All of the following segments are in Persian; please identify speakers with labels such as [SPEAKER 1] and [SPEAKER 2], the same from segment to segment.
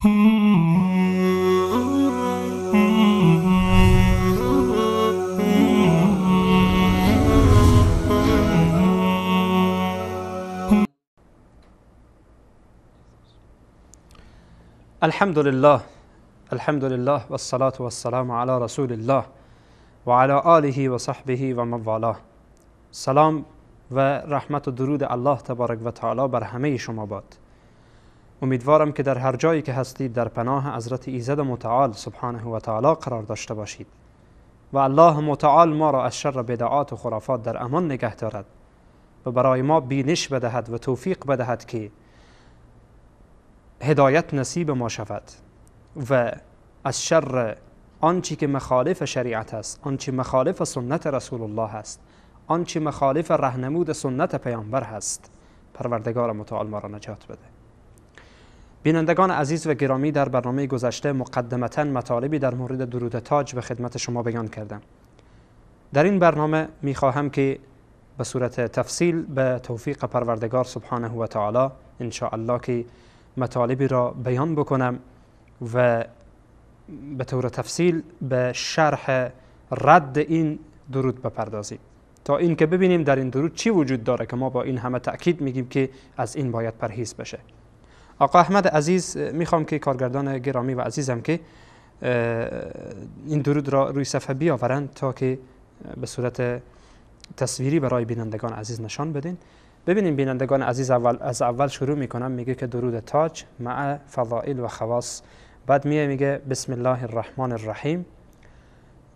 [SPEAKER 1] الحمد لله والصلاة والسلام على رسول الله و علی آله و صحبه و موالاه. سلام و رحمت و درود الله تبارک و تعالی بر همه شما باد. امیدوارم که در هر جایی که هستید در پناه حضرت ایزد متعال سبحانه و تعالی قرار داشته باشید و الله متعال ما را از شر بدعات و خرافات در امان نگه دارد و برای ما بینش بدهد و توفیق بدهد که هدایت نصیب ما شود و از شر آنچه که مخالف شریعت است، آنچه مخالف سنت رسول الله است، آنچه مخالف راهنمود سنت پیامبر هست، پروردگار متعال ما را نجات بده. بینندگان عزیز و گرامی، در برنامه گذشته مقدمتاً مطالبی در مورد درود تاج به خدمت شما بیان کردم. در این برنامه میخواهم که به صورت تفصیل به توفیق پروردگار سبحانه و تعالی ان شاء الله که مطالبی را بیان بکنم و به طور تفصیل به شرح رد این درود بپردازیم تا این که ببینیم در این درود چی وجود داره که ما با این همه تأکید میگیم که از این باید پرهیز بشه. آقا احمد عزیز میخوام که کارگردان گرامی و عزیزم که این درود را روی صفحه بیاورند تا که به صورت تصویری برای بینندگان عزیز نشان بدین. ببینیم بینندگان عزیز، از اول شروع میکنم، میگه که درود تاج مع فضائل و خواص، بعد میگه بسم الله الرحمن الرحیم،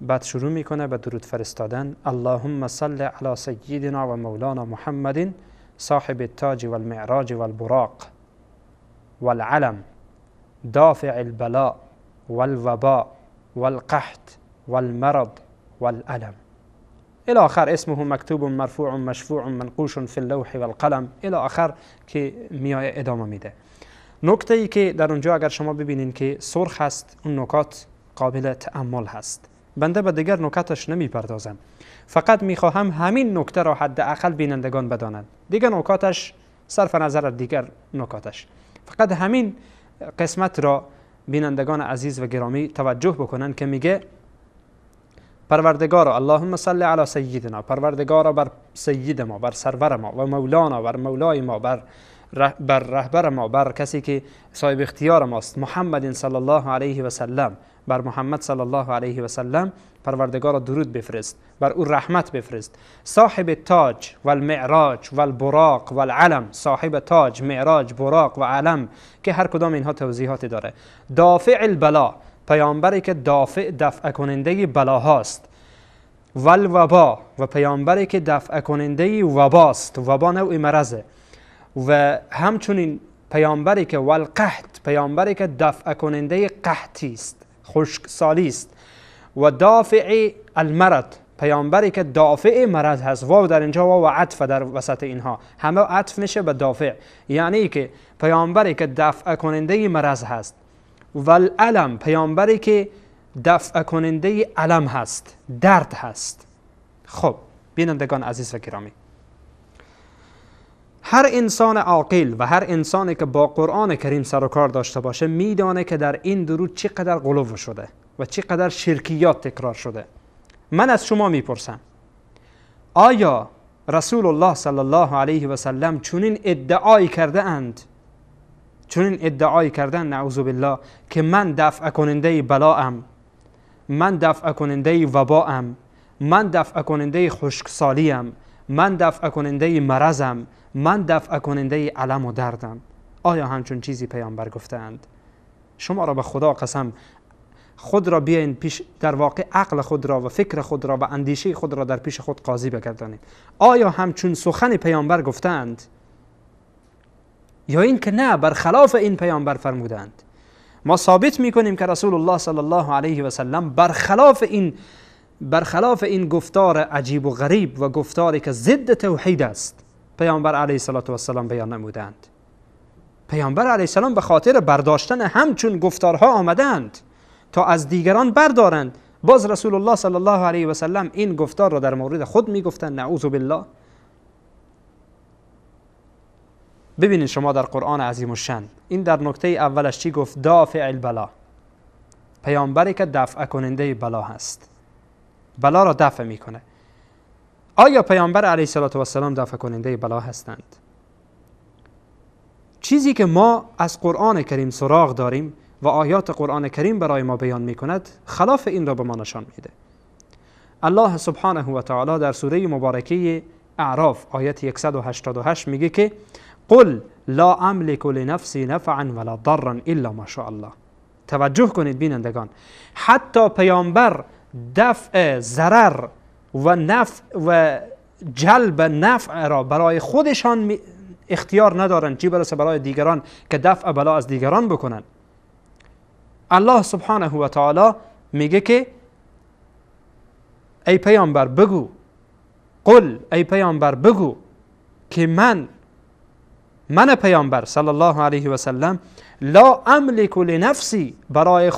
[SPEAKER 1] بعد شروع میکنه به درود فرستادن. اللهم صل علی سیدنا و مولانا محمد صاحب التاج والمعراج والبراق والعلم دافع البلاء والوباء والقحط والمرض والألم الى آخر. اسمه مکتوب مرفوع مشفوع منقوش فی اللوح والقلم الى آخر که میای ادامه میده. نکته ای که در اونجا اگر شما ببینین که سرخ هست، اون نکات قابل تأمل هست. بنده به دیگر نکاتش نمیپردازم، فقط میخواهم همین نکته را حداقل بینندگان بدانند. دیگر نکاتش صرف نظر از دیگر نکاتش، فقط همین قسمت را بینندگان عزیز و گرامی توجه بکنن که میگه پروردگارا اللهم صل علی سیدنا، پروردگارا بر سید ما، بر سرور ما، و مولانا، بر مولای ما، بر رهبر ما، بر کسی که صاحب اختیار ماست، محمد صلی الله علیه و سلم، بر محمد صلی الله علیه و سلم پروردگارا درود بفرست، بر او رحمت بفرست. صاحب تاج و المعراج و البراق و العلم، صاحب تاج، معراج، براق و علم که هر کدام اینها توضیحاتی داره. دافع البلا، پیامبری که دفع کننده بلاهاست. و الوبا، و پیامبری که دفع کننده وباست، وبا نوع مرضه. و همچنین پیامبری که والقحط، پیامبری که دفع کننده قحطی است، خشکسالی است. و دافع المرض، پیامبری که دافع مرض هست. واو در اینجا واو عطف در وسط اینها، همه عطف میشه به دافع، یعنی که پیامبری که دفع کننده مرض هست. و الالم، پیامبری که دفع کننده الم هست، درد هست. خب بینندگان عزیز و گرامی، هر انسان عاقل و هر انسانی که با قرآن کریم سر و کار داشته باشه میدانه که در این درود چقدر غلو شده و چقدر شرکیات تکرار شده. من از شما میپرسم، آیا رسول الله صلی الله علیه و سلم چنین ادعای کرده اند، چنین ادعای کردن نعوذ بالله که من دفع کننده بلاام، من دفع کننده وباام، من دفع کننده خشکسالیم، من دفع کننده مرضم، من دفع کننده علم و دردم؟ آیا همچون چیزی پیامبر گفتند؟ شما را به خدا قسم خود را بیاین پیش، در واقع عقل خود را و فکر خود را و اندیشه خود را در پیش خود قاضی بگردانید. آیا همچون سخن پیامبر گفتند یا این که نه برخلاف این پیامبر فرمودند؟ ما ثابت میکنیم که رسول الله صلی الله علیه و سلم برخلاف این گفتار عجیب و غریب و گفتاری که ضد توحید است پیامبر علیه السلام بیان نمودند. پیامبر علیه السلام به خاطر برداشتن همچون گفتارها آمدند تا از دیگران بردارند. باز رسول الله صلی الله علیه و سلم این گفتار را در مورد خود میگفتند. نعوذ بالله. ببینید شما در قرآن عظیم الشان این در نکته اولش چی گفت؟ دافع البلا، پیامبری که دفع کننده بلا هست، بلا را دفع میکنه. آیا پیامبر علیه السلام دفع کننده بلا هستند؟ چیزی که ما از قرآن کریم سراغ داریم و آیات قرآن کریم برای ما بیان میکند خلاف این را به ما نشان میده. الله سبحانه و تعالی در سوره مبارکه اعراف آیت 188 میگه که قل لا املک لنفسی نفعا ولا ضرا الا ما شاء الله. توجه کنید بینندگان، حتی پیامبر دفع ضرر و نفع و جلب نفع را برای خودشان اختیار ندارند، چی برسه برای دیگران که دفع بلا از دیگران بکنن. الله سبحانه و تعالی میگه که ای پیامبر بگو، قل ای پیامبر بگو که من پیامبر صلی الله علیه و سلم لا املک لنفسی، برای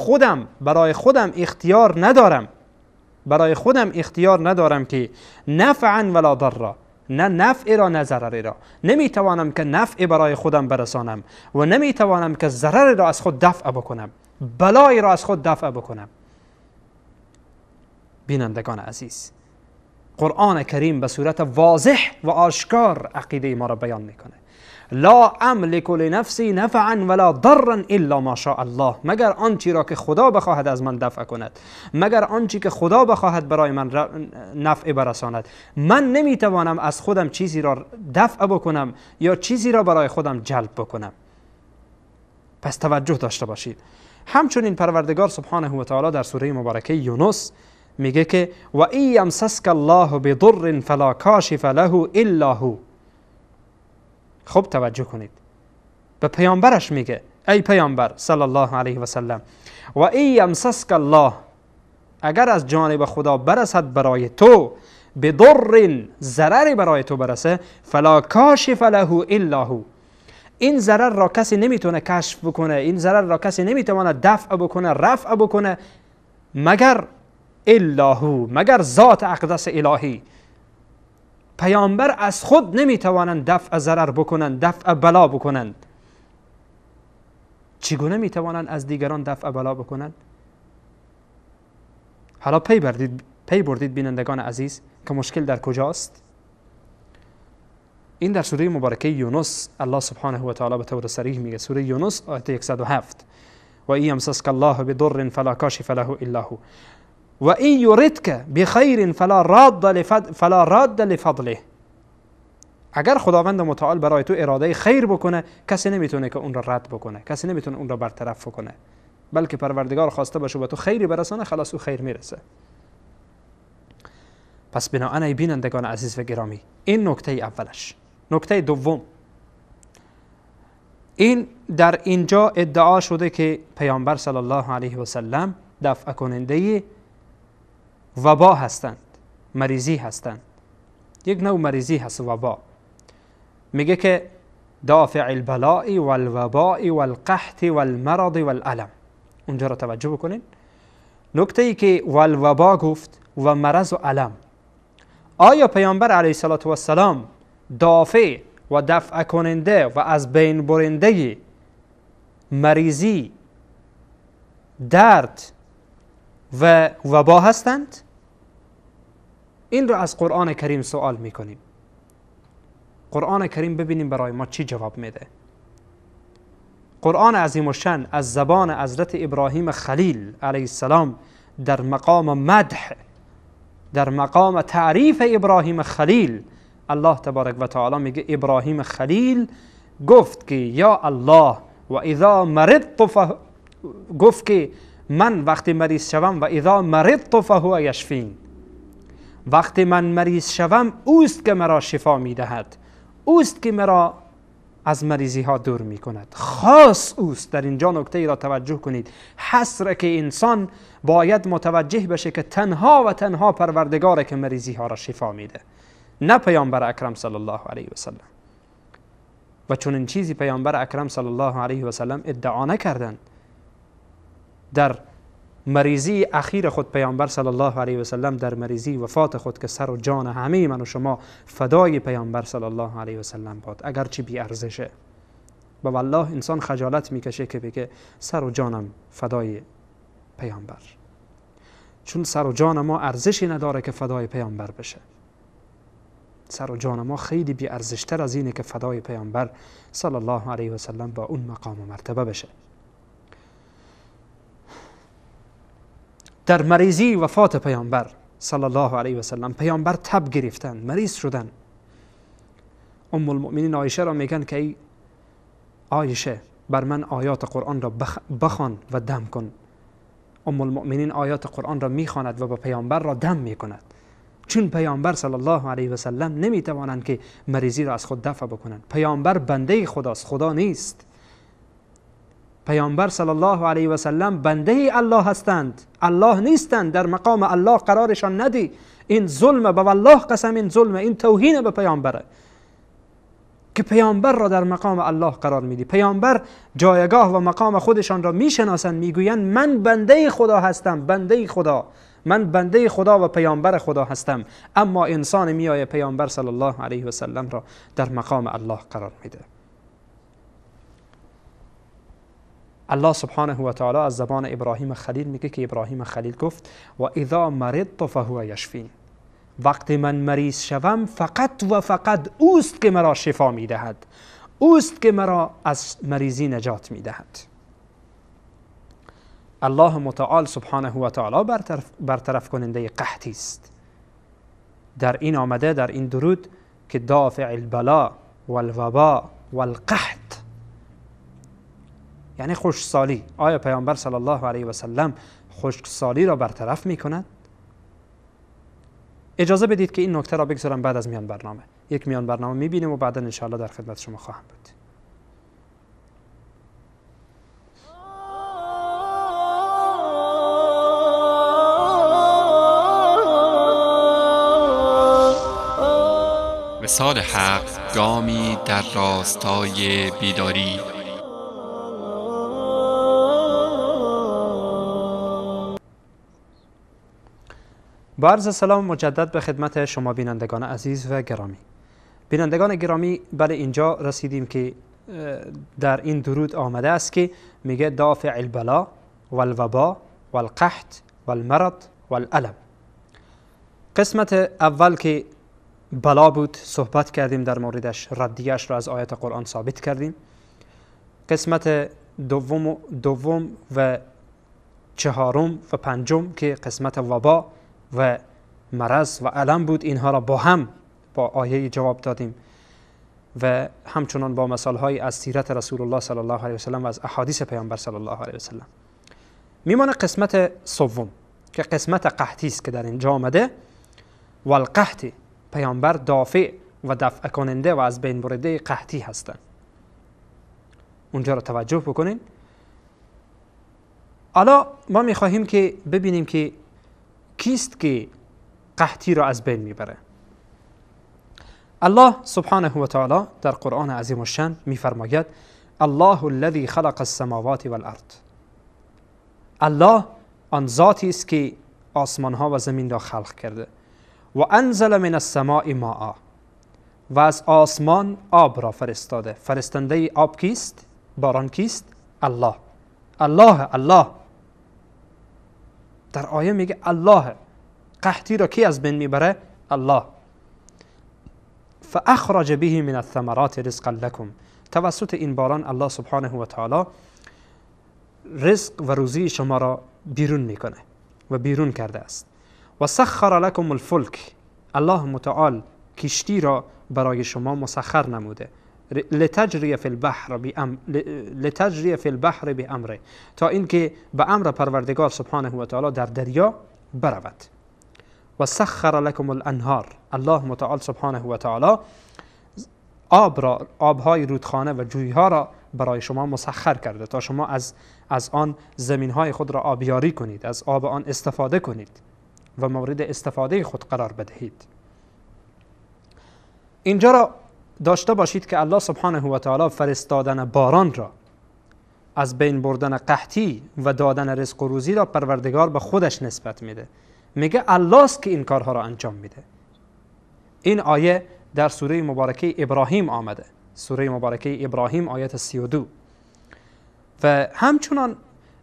[SPEAKER 1] خودم اختیار ندارم، برای خودم اختیار ندارم که نفعا ولا ضرا، نه نفع را نه ضرر را. نمیتوانم که نفع برای خودم برسانم و نمیتوانم که ضرر را از خود دفع بکنم، بلای را از خود دفع بکنم. بینندگان عزیز، قرآن کریم به صورت واضح و آشکار عقیده ما را بیان میکنه. لا املک لنفسی نفعا ولا ضرا الا ما شاء الله، مگر آنچه را که خدا بخواهد از من دفع کند، مگر آنچه که خدا بخواهد برای من نفع برساند. من نمیتوانم از خودم چیزی را دفع بکنم یا چیزی را برای خودم جلب بکنم. پس توجه داشته باشید. همچنین پروردگار سبحانه و تعالی در سوره مبارکه یونس میگه که و این یمسسک الله بضر فلا کاشف له الا هو. خب توجه کنید، به پیامبرش میگه ای پیامبر صلی الله علیه و سلم و این یمسسک الله، اگر از جانب خدا برسد برای تو بضر، ضرری برای تو برسه، فلا کاشف له الا هو، این ضرر را کسی نمیتونه کشف بکنه، این ضرر را کسی نمیتونه دفع بکنه، رفع بکنه مگر الا هو، مگر ذات اقدس الهی. پیامبر از خود نمیتوانند دفع ضرر بکنند، دفع بلا بکنند. چگونه میتوانند از دیگران دفع بلا بکنند؟ حالا پی بردید بینندگان عزیز که مشکل در کجاست؟ این در سوره مبارکه یونس الله سبحانه و تعالی به طور صریح میگه، سوره یونس آیه 107 و این یمسسک الله بضر فلا کاشف له الا هو و این یردک بخیر فلا راد لفضله. اگر خداوند متعال برای تو اراده خیر بکنه، کسی نمیتونه که اون را رد بکنه، کسی نمیتونه اون را برطرف کنه، بلکه پروردگار خواسته باشه به تو خیری برسانه، خلاص او خیر میرسه. پس بنابراین ای بینندگان عزیز و گرامی، این نکته اولش. نکته دوم، این در اینجا ادعا شده که پیامبر صلی الله علیه و سلم دفع کننده وبا هستند، مریضی هستند. یک نوع مریضی هست وبا. میگه که دافع البلاء والوباء والقحط والمرض والالم. اونجا را توجه بکنین. نکته ای که والوبا گفت و مرض و علم، آیا پیامبر علیه السلام دافع و دفع کننده و از بین برنده مریضی، درد و وبا هستند؟ این رو از قرآن کریم سوال میکنیم. قرآن کریم ببینیم برای ما چی جواب میده. قرآن عظیم الشان از زبان حضرت ابراهیم خلیل علیه السلام در مقام مدح، در مقام تعریف ابراهیم خلیل، الله تبارک و تعالی میگه ابراهیم خلیل گفت که یا الله و اذا مرضت گفت که من وقتی مریض شوم و اذا مرضت فهو یشفین، وقتی من مریض شوم اوست که مرا شفا میدهد، اوست که مرا از مریضی ها دور می کند. خاص اوست. در اینجا نکته ای را توجه کنید، حسره که انسان باید متوجه بشه که تنها و تنها پروردگاره که مریضی ها را شفا میده، نه پیامبر اکرم صلی الله علیه و سلم. و چون این چیزی پیامبر اکرم صلی الله علیه و سلم ادعا نکردند. در مریضی اخیر خود پیامبر صلی الله علیه و سلم، در مریضی وفات خود که سر و جان همه من و شما فدای پیامبر صلی الله علیه و سلم باد، اگرچه بی ارزشه، و والله انسان خجالت میکشه که بگه سر و جانم فدای پیامبر، چون سر و جان ما ارزشی نداره که فدای پیامبر بشه. سر و جان ما خیلی بی ارزشتر از اینه که فدای پیامبر صلی الله علیه و سلم با اون مقام و مرتبه بشه. در مریضی وفات پیامبر صلی الله علیه و سلم، پیامبر تب گرفتن، مریض شدن. ام المؤمنین عایشه را میگن که ای عایشه بر من آیات قرآن را بخوان و دم کن. ام المؤمنین آیات قرآن را میخواند و با پیامبر را دم میکند، چون پیامبر صلی الله علیه و سلم نمیتوانند که مریضی را از خود دفع بکنند. پیامبر بنده خداست، خدا نیست. پیامبر صلی الله علیه و سلم بنده الله هستند، الله نیستند. در مقام الله قرارشان ندی. این ظلم، به والله قسم این ظلم، این توهین به پیامبره که پیامبر را در مقام الله قرار میدی. پیامبر جایگاه و مقام خودشان را میشناسند، میگویند من بنده خدا هستم، بنده خدا، من بنده خدا و پیامبر خدا هستم. اما انسان میآید پیامبر صلی الله علیه و سلم را در مقام الله قرار میده. الله سبحانه و تعالی از زبان ابراهیم خلیل میگه که ابراهیم خلیل گفت و اذا مرضت فهو یشفین، وقتی من مریض شوم فقط و فقط اوست که مرا شفا میدهد، اوست که مرا از مریضی نجات میدهد. الله متعال سبحانه و تعالی برطرف کننده قحطی است. در این آمده، در این درود، که دافع البلا والوبا والقحط، یعنی خشکسالی. آیا پیامبر صلی الله علیه و سلم خشکسالی را برطرف می کند؟ اجازه بدید که این نکته را بگذارم بعد از میان برنامه. یک میان برنامه می بینیم و بعدا ان شاء الله در خدمت شما خواهم بود.
[SPEAKER 2] وصال حق، گامی در راستای بیداری.
[SPEAKER 1] با عرض سلام مجدد به خدمت شما بینندگان عزیز و گرامی. بینندگان گرامی، بله اینجا رسیدیم که در این درود آمده است که میگه دافع البلا والوبا والقحط والمرض والالم. قسمت اول که بلا بود صحبت کردیم، در موردش ردیش را از آیات قرآن ثابت کردیم. قسمت دوم و چهارم و پنجم که قسمت وبا و مرض و علم بود، اینها را با هم با آیه جواب دادیم و همچنان با مثالهای از سیرت رسول الله صلی الله علیه و سلم و از احادیث پیامبر صلی الله علیه و سلم. میمانه قسمت سوم که قسمت قحطی است که در اینجا آمده. والقحط، پیامبر دافع و دفع کننده و از بین برنده قحطی هستند. اونجا را توجه بکنین. حالا ما میخواهیم که ببینیم که کیست که قحطی را از بین میبره. الله سبحانه و تعالی در قرآن عظیم الشان میفرماید الله الذي خلق السماوات والارض. الله آن ذاتی است که آسمان ها و زمین را خلق کرده. و انزل من السماء ماء، و از آسمان آب را فرستاده. فرستنده آب کیست؟ باران کیست؟ الله. الله در آیه میگه الله. قحطی را کی از بین میبره؟ الله. فاخرج به من الثمرات رزقا لكم، توسط این باران الله سبحانه و تعالی رزق و روزی شما را بیرون میکنه و بیرون کرده است. و سخر لكم الفلک، الله متعال کشتی را برای شما مسخر نموده. لتجری فی البحر بامره، تا اینکه به امر پروردگار سبحانه و تعالی در دریا برود. و سخر لكم الانهار، الله متعال سبحانه و تعالی آبهای رودخانه و جویها را برای شما مسخر کرده تا شما از آن زمینهای خود را آبیاری کنید، از آب آن استفاده کنید و مورد استفاده خود قرار بدهید. اینجا را داشته باشید که الله سبحانه و تعالی فرستادن باران را، از بین بردن قحطی و دادن رزق و روزی را پروردگار به خودش نسبت میده. میگه الله است که این کارها را انجام میده. این آیه در سوره مبارکه ابراهیم آمده، سوره مبارکه ابراهیم آیت 32. و همچنان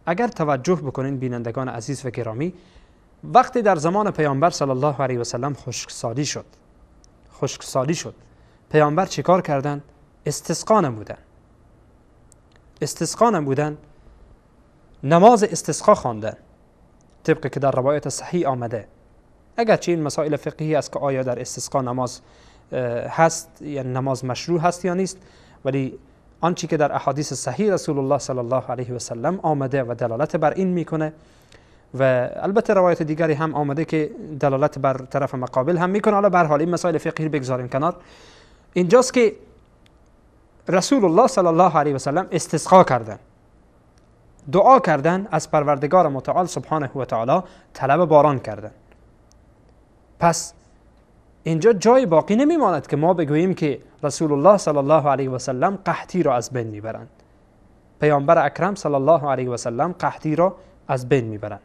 [SPEAKER 1] اگر توجه بکنین بینندگان عزیز و گرامی، وقتی در زمان پیامبر صلی الله علیه و سلم خشکسالی شد، پیامبر چیکار کردند؟ استسقا نمودن، نماز استسقا خواندن طبق که در روایت صحیح آمده. اگرچه این مسائل فقهی است که آیا در استسقا نماز هست، یعنی نماز مشروع هست یا نیست، ولی آنچه که در احادیث صحیح رسول الله صلی الله علیه و سلم آمده و دلالت بر این میکنه، و البته روایت دیگری هم آمده که دلالت بر طرف مقابل هم میکنه. حالا به هر حال این مسائل فقهی بگذاریم کنار. اینجاست که رسول الله صلی الله علیه و سلم استسقا کردن، دعا کردن، از پروردگار متعال سبحانه و تعالی طلب باران کردن. پس اینجا جای باقی نمیماند که ما بگوییم که رسول الله صلی الله علیه و سلم قحطی را از بین میبرند. پیامبر اکرم صلی الله علیه و سلم قحطی را از بین میبرند.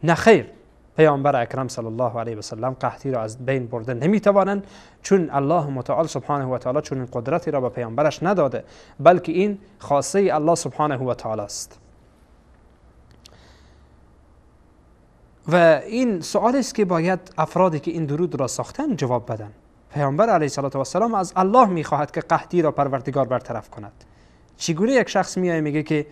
[SPEAKER 1] نه خیر، پیامبر اکرم صلی الله علیه و سلم قحطی را از بین برده نمیتوانند، چون الله متعال سبحانه و تعالی چون این قدرتی را به پیامبرش نداده، بلکه این خاصه الله سبحانه و تعالی است. و این سوال است که باید افرادی که این درود را ساختن جواب بدن. پیامبر علیه السلام از الله میخواهد که قحطی را پروردگار برطرف کند. چگونه یک شخص میاد میگه که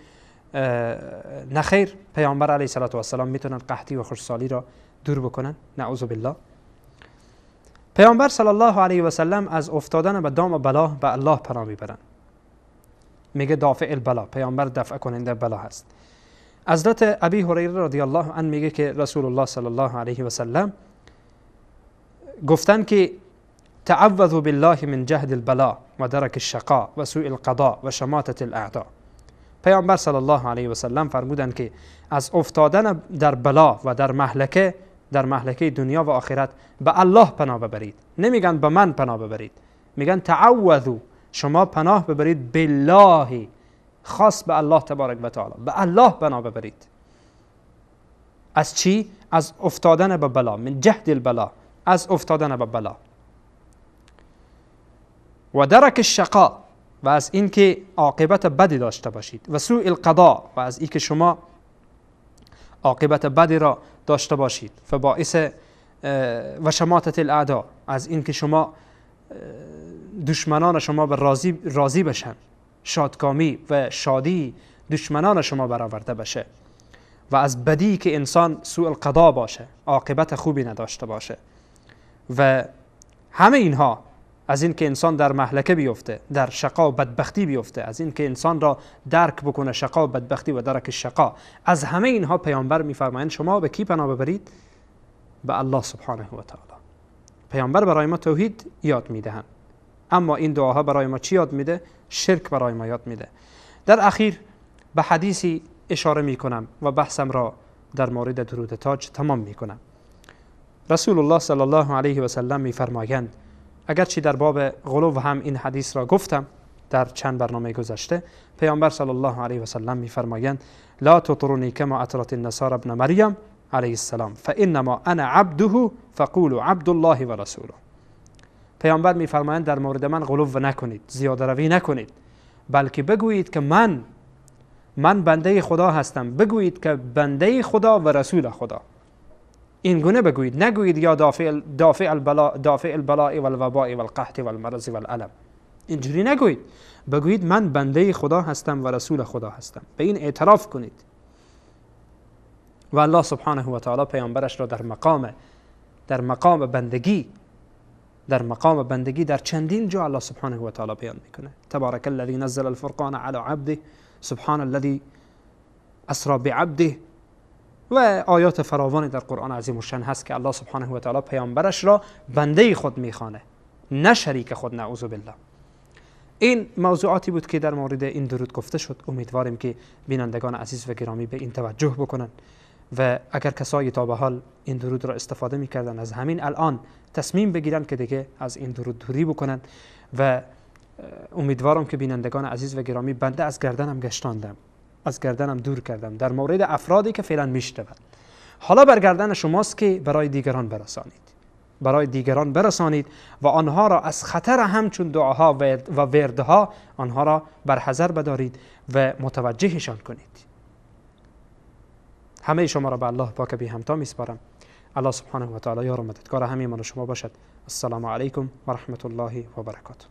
[SPEAKER 1] نخیر پیامبر علیه السلام میتونن قحطی و خشکسالی را دور بکنن؟ نعوذ بالله. پیامبر صلی الله علیه و سلم از افتادن به دام بلا به الله پناه میبرن. میگه دافع البلا، پیامبر دفع کننده بلا هست. حضرت ابی هریره رضی الله عنه میگه که رسول الله صلی الله علیه و سلم گفتن که تعوذوا بالله من جهد البلا و درک الشقاء و سوء القضاء و شماتة الاعداء. پیامبر صلی الله علیه و سلم فرمودند که از افتادن در بلا و در مهلکه دنیا و آخرت به الله پناه ببرید. نمیگن به من پناه ببرید، میگن تعوذوا، شما پناه ببرید بالله، خاص به الله تبارک و تعالی، به الله پناه ببرید. از چی؟ از افتادن به بلا، من جهد البلا، از افتادن به بلا. و درک الشقاء، و از اینکه عاقبت بدی داشته باشید. و سوء القضاء، و از اینکه شما عاقبت بدی را داشته باشید. فباعث و شماتة الاعداء، از اینکه شما دشمنان شما به راضی بشن، شادکامی و شادی دشمنان شما برآورده بشه. و از بدی که انسان سوء القضاء باشه، عاقبت خوبی نداشته باشه. و همه اینها، از این که انسان در مهلکه بیفته، در شقا و بدبختی بیفته، از این که انسان را درک بکنه شقا و بدبختی و درک الشقا، از همه اینها پیامبر میفرمایند شما به کی پناه ببرید؟ به الله سبحانه و تعالی. پیامبر برای ما توحید یاد میدهند، اما این دعاها برای ما چی یاد میده؟ شرک برای ما یاد میده. در اخیر به حدیثی اشاره میکنم و بحثم را در مورد درود تاج تمام میکنم. رسول الله صلی الله علیه و سلم میفرمایند، اگرچه در باب غلو هم این حدیث را گفتم در چند برنامه گذشته، پیامبر صلی الله علیه و سلم میفرمایند لا تطرونی کما اطرت النصارى ابن مریم علیه السلام فانما انا عبده فقولوا عبد الله و رسوله. پیامبر میفرمایند در مورد من غلو نکنید، زیاده روی نکنید، بلکه بگویید که من بنده خدا هستم، بگویید که بنده خدا و رسول خدا. این گونه بگویید، نگویید یا دافع البلاء والوباء والقحط والمرض والالم. اینجوری نگویید، بگویید من بنده خدا هستم و رسول خدا هستم. به این اعتراف کنید. و الله سبحانه و تعالی پیامبرش را در مقام بندگی در چندین جا الله سبحانه و تعالی بیان میکنه. تبارک الذی نزل الفرقان علی عبده، سبحان الذی اسری بعبده، و آیات فراوانی در قرآن عظیم الشأن هست که الله سبحانه و تعالی پیامبرش را بنده خود میخوانه، نه شریک خود، نعوذ بالله. این موضوعاتی بود که در مورد این درود گفته شد. امیدواریم که بینندگان عزیز و گرامی به این توجه بکنن و اگر کسایی تا به حال این درود را استفاده میکردن، از همین الان تصمیم بگیرن که دیگه از این درود دوری بکنن. و امیدوارم که بینندگان عزیز و گرامی، بنده از گردنم گشتاندم، از گردنم دور کردم در مورد افرادی که فعلا میشنوند. حالا بر گردن شماست که برای دیگران برسانید. برای دیگران برسانید و آنها را از خطر همچون دعاها و وردها آنها را برحذر بدارید و متوجهشان کنید. همه شما را به الله پاک بی همتا میسپارم. الله سبحانه و تعالی یار و مددگار همه من و شما باشد. السلام علیکم و رحمت الله و برکاته.